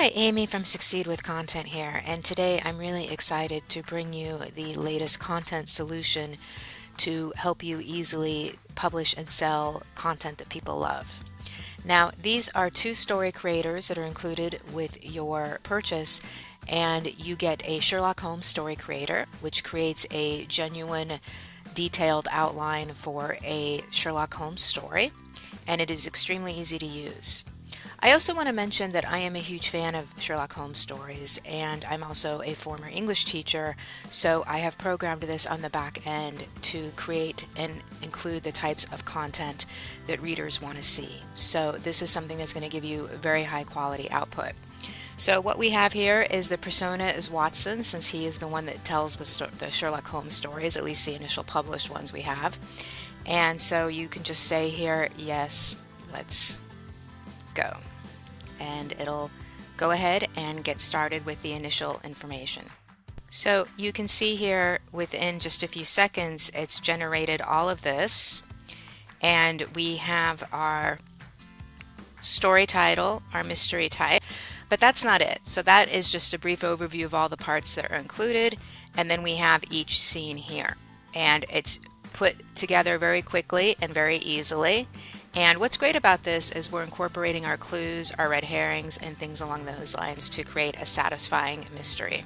Hi, Amy from Succeed with Content here, and today I'm really excited to bring you the latest content solution to help you easily publish and sell content that people love. Now, these are two story creators that are included with your purchase, and you get a Sherlock Holmes story creator, which creates a genuine, detailed outline for a Sherlock Holmes story, and it is extremely easy to use. I also want to mention that I am a huge fan of Sherlock Holmes stories, and I'm also a former English teacher, so I have programmed this on the back end to create and include the types of content that readers want to see. So this is something that's going to give you very high quality output. So what we have here is the persona is Watson, since he is the one that tells the Sherlock Holmes stories, at least the initial published ones we have. And so you can just say here, yes, let's go. And it'll go ahead and get started with the initial information. So you can see here within just a few seconds it's generated all of this, and we have our story title, our mystery type, but that's not it. So that is just a brief overview of all the parts that are included, and then we have each scene here, and it's put together very quickly and very easily. And what's great about this is we're incorporating our clues, our red herrings, and things along those lines to create a satisfying mystery.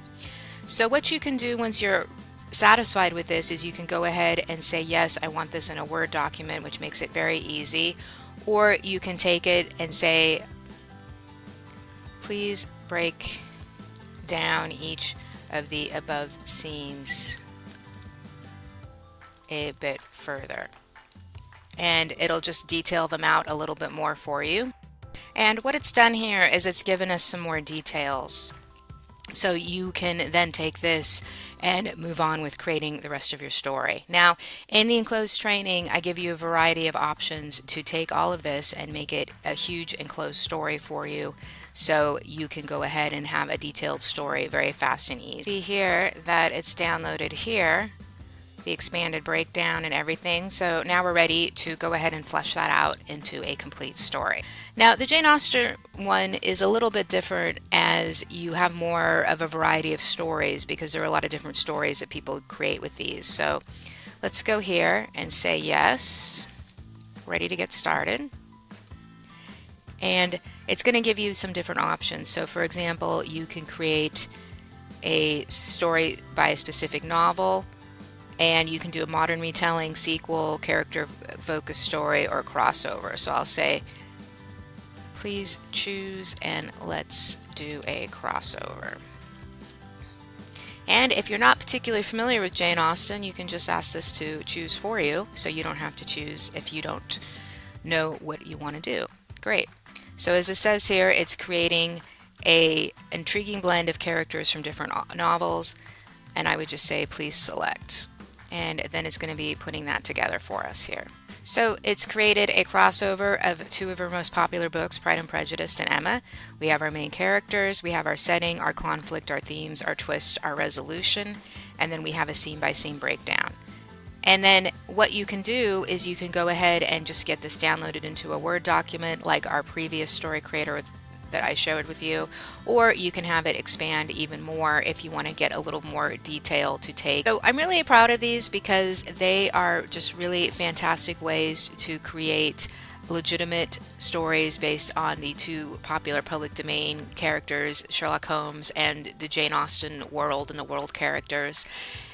So what you can do once you're satisfied with this is you can go ahead and say, yes, I want this in a Word document, which makes it very easy. Or you can take it and say, please break down each of the above scenes a bit further. And it'll just detail them out a little bit more for you. And what it's done here is it's given us some more details. So you can then take this and move on with creating the rest of your story. Now, in the enclosed training, I give you a variety of options to take all of this and make it a huge enclosed story for you, so you can go ahead and have a detailed story very fast and easy. See here that it's downloaded here, the expanded breakdown and everything. So now we're ready to go ahead and flesh that out into a complete story. Now the Jane Austen one is a little bit different, as you have more of a variety of stories because there are a lot of different stories that people create with these. So let's go here and say yes, ready to get started. And it's going to give you some different options. So for example, you can create a story by a specific novel, and you can do a modern retelling, sequel, character focused story, or crossover. So I'll say, please choose and let's do a crossover. And if you're not particularly familiar with Jane Austen, you can just ask this to choose for you, so you don't have to choose if you don't know what you want to do. Great. So as it says here, it's creating an intriguing blend of characters from different novels, and I would just say please select. And then it's going to be putting that together for us here. So it's created a crossover of two of our most popular books, Pride and Prejudice and Emma. We have our main characters, we have our setting, our conflict, our themes, our twist, our resolution, and then we have a scene-by-scene breakdown. And then what you can do is you can go ahead and just get this downloaded into a Word document like our previous story creator that I showed with you, or you can have it expand even more if you want to get a little more detail to take. So I'm really proud of these because they are just really fantastic ways to create legitimate stories based on the two popular public domain characters, Sherlock Holmes and the Jane Austen world and the world characters.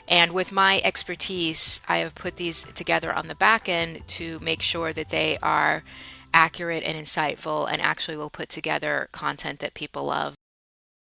And with my expertise, I have put these together on the back end to make sure that they are accurate and insightful and actually will put together content that people love.